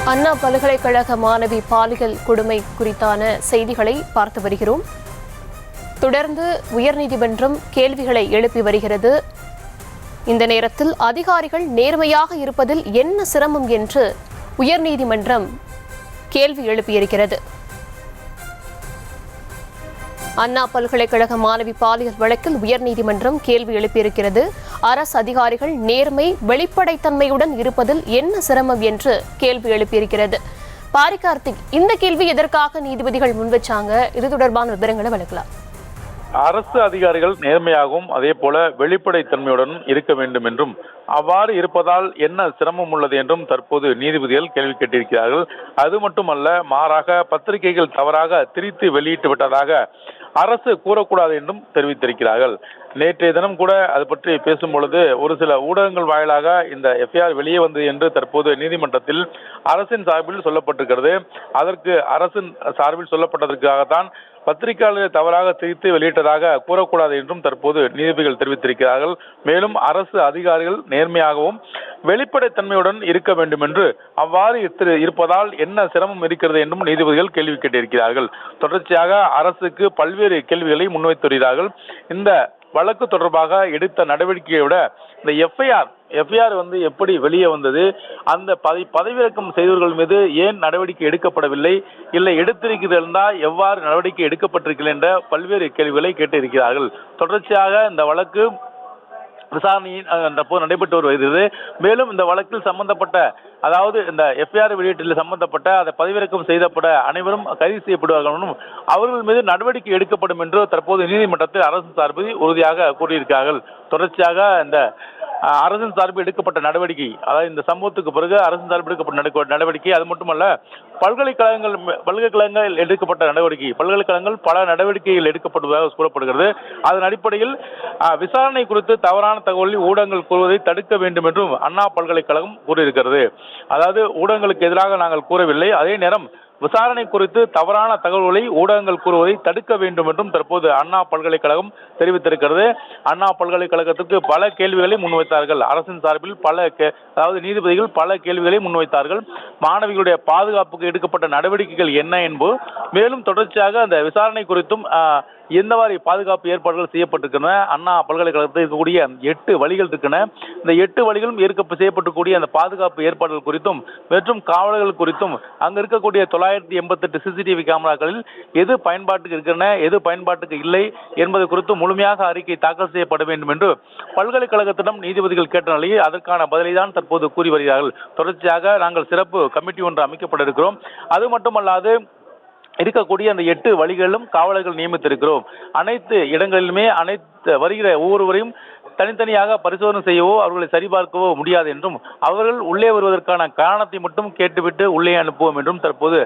அண்ணா பல்கலைக்கழக மாணவி பாலியல் கொடுமை குறித்தான செய்திகளை பார்த்து வருகிறோம். தொடர்ந்து உயர்நீதிமன்றம் கேள்விகளை எழுப்பி வருகிறது. இந்த நேரத்தில் அதிகாரிகள் நேர்மையாக இருப்பதில் என்ன சிரமம் என்று உயர்நீதிமன்றம் கேள்வி எழுப்பியிருக்கிறது. அண்ணா பல்கலைக்கழக மாணவி பாலியல் வழக்கில் உயர்நீதிமன்றம் கேள்வி எழுப்பியிருக்கிறது. அரசு அதிகாரிகள் நேர்மை வெளிப்படைத்தன்மையுடன் இருப்பதில் என்ன சிரமம் என்று கேள்வி எழுப்பியிருக்கிறது. பாரி கார்த்திக், இந்த கேள்வி எதற்காக நீதிபதிகள் முன்வச்சாங்க? இது தொடர்பான விவரங்களை வழங்கலாம். அரசு அதிகாரிகள் நேர்மையாகவும் அதே போல வெளிப்படைத்தன்மையுடன் இருக்க வேண்டும் என்றும் அவ்வாறு இருப்பதால் என்ன சிரமம் உள்ளது என்றும் தற்போது நீதிபதிகள் கேள்வி கேட்டிருக்கிறார்கள். அது மட்டுமல்ல, மாறாக பத்திரிகைகள் தவறாக திரித்து வெளியிட்டு விட்டதாக அரசு கூறக்கூடாது என்றும் தெரிவித்திருக்கிறார்கள். நேற்றைய தினம் கூட அது பற்றி பேசும் பொழுது ஒரு சில ஊடகங்கள் வாயிலாக இந்த எஃப்ஐஆர் வெளியே வந்தது என்று தற்போது நீதிமன்றத்தில் அரசின் சார்பில் சொல்லப்பட்டிருக்கிறது. அதற்கு அரசின் சார்பில் சொல்லப்பட்டதற்காகத்தான் பத்திரிகையாளர்கள் தவறாக திரித்து வெளியிட்டதாக கூறக்கூடாது என்றும் தற்போது நீதிபதிகள் தெரிவித்திருக்கிறார்கள். மேலும் அரசு அதிகாரிகள் நேர்மையாகவும் வெளிப்படைத்தன்மையுடன் இருக்க வேண்டும் என்று அவ்வாறு இருப்பதால் என்ன சிரமம் இருக்கிறது என்றும் நீதிபதிகள் கேள்வி கேட்டிருக்கிறார்கள். தொடர்ச்சியாக அரசுக்கு பல்வேறு கேள்விகளை முன்வைத்துள்ளார்கள். இந்த வழக்கு தொடர்பாக எடுத்த நடவடிக்கையை விட இந்த எஃப்ஐஆர் எப்படி வெளியே வந்தது, அந்த பதவியிறக்கம் செய்தவர்கள் மீது ஏன் நடவடிக்கை எடுக்கப்படவில்லை, இல்லை எடுத்திருக்கிறதா எவ்வாறு நடவடிக்கை எடுக்கப்பட்டிருக்கிறது என்ற பல்வேறு கேள்விகளை கேட்டிருக்கிறார்கள். தொடர்ச்சியாக இந்த வழக்கு விசாரணையின் போது நடைபெற்று வருகிறது. மேலும் இந்த வழக்கில் சம்பந்தப்பட்ட, அதாவது இந்த எஃப்ஐஆர் வெளியீட்டில் சம்பந்தப்பட்ட அதை பதிவிறக்கம் செய்யப்பட்ட அனைவரும் கைது செய்யப்படுவார்கள் என்றும் அவர்கள் மீது நடவடிக்கை எடுக்கப்படும் என்று தற்போது நீதிமன்றத்தில் அரசு சார்பில் உறுதியாக கூறியிருக்கிறார்கள். தொடர்ச்சியாக இந்த அரசின் சார்பில் எடுக்கப்பட்ட நடவடிக்கை, அதாவது இந்த சம்பவத்துக்கு பிறகு அரசின் சார்பில் எடுக்கப்பட்ட நடவடிக்கை, அது மட்டுமல்ல பல்கலைக்கழகங்கள் எடுக்கப்பட்ட நடவடிக்கை, பல்கலைக்கழகங்கள் பல நடவடிக்கைகள் எடுக்கப்படுவதாக கூறப்படுகிறது. அதன் அடிப்படையில் விசாரணை குறித்து தவறான தகவலில் ஊடகங்கள் கூறுவதை தடுக்க வேண்டும் என்றும் அண்ணா பல்கலைக்கழகம் கூறியிருக்கிறது. அதாவது ஊடகங்களுக்கு எதிராக நாங்கள் கூறவில்லை, அதே நேரம் விசாரணை குறித்து தவறான தகவல்களை ஊடகங்கள் கூறுவதை தடுக்க வேண்டும் என்றும் தற்போது அண்ணா பல்கலைக்கழகம் தெரிவித்திருக்கிறது. அண்ணா பல்கலைக்கழகத்திற்கு பல கேள்விகளை முன்வைத்தார்கள். அரசின் சார்பில் அதாவது நீதிபதிகள் பல கேள்விகளை முன்வைத்தார்கள். மாணவிகளுடைய பாதுகாப்புக்கு எடுக்கப்பட்ட நடவடிக்கைகள் என்ன என்பது, மேலும் தொடர்ச்சியாக அந்த விசாரணை குறித்தும் எந்த மாதிரி பாதுகாப்பு ஏற்பாடுகள் செய்யப்பட்டிருக்கின்றன, அண்ணா பல்கலைக்கழகத்தில் இருக்கக்கூடிய 8 வழிகள் இருக்கின்றன, இந்த 8 வழிகளும் செய்யப்பட்டிருக்கூடிய அந்த பாதுகாப்பு ஏற்பாடுகள் குறித்தும் மற்றும் காவலர்கள் குறித்தும் அங்கு இருக்கக்கூடிய 988 சிசிடிவி கேமராக்களில் எது பயன்பாட்டுக்கு இருக்கின்றன, எது பயன்பாட்டுக்கு இல்லை என்பது குறித்து முழுமையாக அறிக்கை தாக்கல் செய்யப்பட வேண்டும் என்று பல்கலைக்கழகத்திடம் நீதிபதிகள் கேட்ட நிலையில் அதற்கான பதிலை தான் தற்போது கூறி வருகிறார்கள். தொடர்ச்சியாக நாங்கள் சிறப்பு கமிட்டி ஒன்று அமைக்கப்பட இருக்கிறோம். அது மட்டுமல்லாது இருக்கக்கூடிய அந்த 8 வழிகளிலும் காவலர்கள் நியமித்திருக்கிறோம். அனைத்து இடங்களிலுமே வருகிற ஒவ்வொருவரையும் தனித்தனியாக பரிசோதனை செய்யவோ அவர்களை சரிபார்க்கவோ முடியாது என்றும் அவர்கள் உள்ளே வருவதற்கான காரணத்தை மட்டும் கேட்டுவிட்டு உள்ளே அனுப்புவோம் என்றும் தற்போது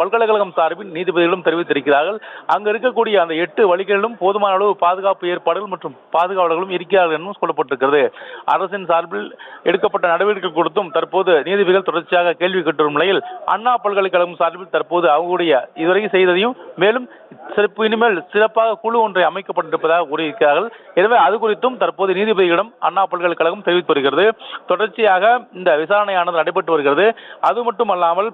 பல்கலைக்கழகம் சார்பில் நீதிபதிகளும் தெரிவித்திருக்கிறார்கள். அங்கு இருக்கக்கூடிய அந்த 8 வழிகளிலும் போதுமான அளவு பாதுகாப்பு ஏற்பாடுகள் மற்றும் பாதுகாவலர்களும் இருக்கிறார்கள் என்றும் சொல்லப்பட்டிருக்கிறது. அரசின் சார்பில் எடுக்கப்பட்ட நடவடிக்கைகள் கொடுத்தும் தற்போது நீதிபதிகள் தொடர்ச்சியாக கேள்வி கேட்டுவரும் நிலையில் அண்ணா பல்கலைக்கழகம் சார்பில் தற்போது அவர்களுடைய இதுவரை செய்ததையும் மேலும் இனிமேல் சிறப்பாக குழு ஒன்றை அமைக்கப்பட்டிருப்பதாக கூறியிருக்கிறார்கள். எனவே அது குறித்தும் தற்போது நீதிபதிகளிடம் அண்ணா பல்கலைக்கழகம் தெரிவித்து வருகிறது. தொடர்ச்சியாக இந்த விசாரணையானது நடைபெற்று வருகிறது. அது மட்டுமல்லாமல்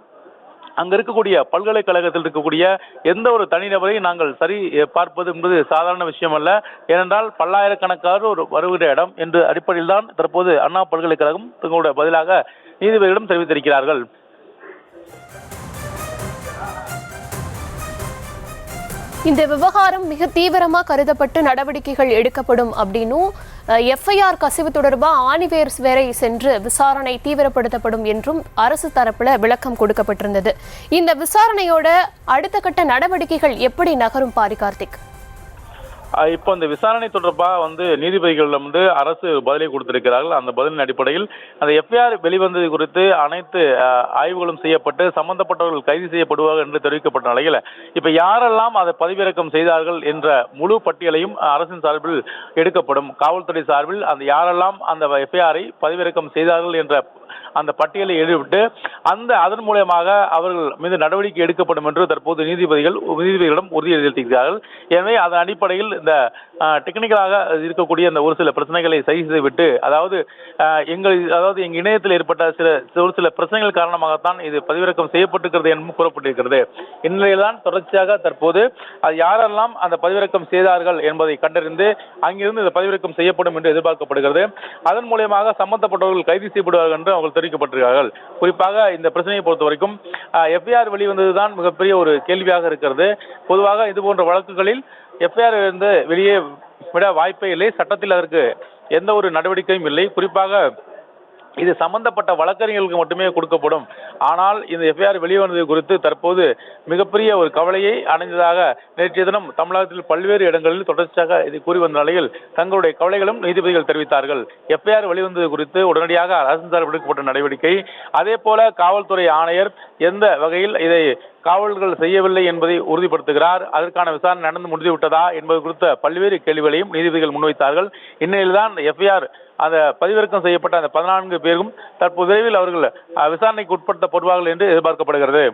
அங்க இருக்கக்கூடிய பல்கலைக்கழகத்தில் இருக்கக்கூடிய எந்த ஒரு தனிநபரை நாங்கள் சரி பார்ப்பது என்பது சாதாரண விஷயம் அல்ல. ஏனென்றால் பல்லாயிரக்கணக்கான வருகிற இடம் என்ற அடிப்படையில் தான் தற்போது அண்ணா பல்கலைக்கழகம் தங்களுடைய பதிலாக நீதிபதிகளிடம் தெரிவித்திருக்கிறார்கள். இந்த விவகாரம் மிக தீவிரமாக கருதப்பட்டு நடவடிக்கைகள் எடுக்கப்படும் அப்படின்னும் எஃப்ஐஆர் கசிவு தொடர்பாக ஆணிவேர் வரை சென்று விசாரணை தீவிரப்படுத்தப்படும் என்றும் அரசு தரப்புல விளக்கம் கொடுக்கப்பட்டிருந்தது. இந்த விசாரணையோட அடுத்த கட்ட நடவடிக்கைகள் எப்படி நகரும் பாரி கார்த்திக்? இப்போ இந்த விசாரணை தொடர்பாக நீதிபதிகள் அரசு பதிலை கொடுத்திருக்கிறார்கள். அந்த பதிலின் அடிப்படையில் அந்த எஃப்ஐஆர் வெளிவந்தது குறித்து அனைத்து ஆய்வுகளும் செய்யப்பட்டு சம்பந்தப்பட்டவர்கள் கைது செய்யப்படுவார்கள் என்று தெரிவிக்கப்பட்ட நிலையில் இப்போ யாரெல்லாம் அதை பதிவிறக்கம் செய்தார்கள் என்ற முழு பட்டியலையும் அரசின் சார்பில் எடுக்கப்படும். காவல்துறை சார்பில் அந்த யாரெல்லாம் அந்த எஃப்ஐஆரை பதிவிறக்கம் செய்தார்கள் என்ற அந்த பட்டியலை எழுதிவிட்டு அதன் மூலமாக அவர்கள் மீது நடவடிக்கை எடுக்கப்படும் என்று தற்போது நீதிபதிகளிடம் உறுதியளித்திருக்கிறார்கள். எனவே அதன் அடிப்படையில் இந்த டெக்னிக்கலாக இருக்கக்கூடிய இந்த ஒரு சில பிரச்சனைகளை சரி செய்துவிட்டு அதாவது எங்க இணையத்தில் ஏற்பட்ட ஒரு சில பிரச்சனைகள் காரணமாகத்தான் இது பதிவிறக்கம் செய்யப்பட்டிருக்கிறது என்றும் கூறப்பட்டிருக்கிறது. இந்நிலையில்தான் தொடர்ச்சியாக தற்போது அது யாரெல்லாம் அந்த பதிவிறக்கம் செய்தார்கள் என்பதை கண்டறிந்து அங்கிருந்து இந்த பதிவிறக்கம் செய்யப்படும் என்று எதிர்பார்க்கப்படுகிறது. அதன் மூலமாக சம்பந்தப்பட்டவர்கள் கைது செய்யப்படுவார்கள் என்று அவர்கள் தெரிவிக்கப்பட்டிருக்கிறார்கள். குறிப்பாக இந்த பிரச்சனையை பொறுத்த வரைக்கும் எஃப்ஐஆர் வெளிவந்ததுதான் மிகப்பெரிய ஒரு கேள்வியாக இருக்கிறது. பொதுவாக இது போன்ற வழக்குகளில் எஃப்ஐஆர் இருந்து வெளியே விட வாய்ப்பே இல்லை. சட்டத்தில் அதற்கு எந்த ஒரு நடவடிக்கையும் இல்லை. குறிப்பாக இது சம்பந்தப்பட்ட வழக்கறிஞர்களுக்கு மட்டுமே கொடுக்கப்படும். ஆனால் இந்த எஃப்ஐஆர் வெளிவந்தது குறித்து தற்போது மிகப்பெரிய ஒரு கவலையை அடைந்ததாக நேற்றைய தினம் தமிழகத்தில் பல்வேறு இடங்களில் தொடர்ச்சியாக இது கூறி வந்த நிலையில் தங்களுடைய கவலைகளும் நீதிபதிகள் தெரிவித்தார்கள். எஃப்ஐஆர் வெளிவந்தது குறித்து உடனடியாக அரசு சார்பில் எடுக்கப்பட்ட நடவடிக்கை, அதே போல காவல்துறை ஆணையர் எந்த வகையில் இதை காவல்கள் செய்யவில்லை என்பதை உறுதிப்படுத்துகிறார். அதற்கான விசாரணை நடந்து முடிந்துவிட்டதா என்பது குறித்த பல்வேறு கேள்விகளையும் நீதிபதிகள் முன்வைத்தார்கள். இந்நிலையில்தான் எஃப்ஐஆர் அந்த பதிவிறக்கம் செய்யப்பட்ட அந்த 14 பேரும் தற்போது விரைவில் அவர்கள் விசாரணைக்கு உட்படுத்தப்படுவார்கள் என்று எதிர்பார்க்கப்படுகிறது.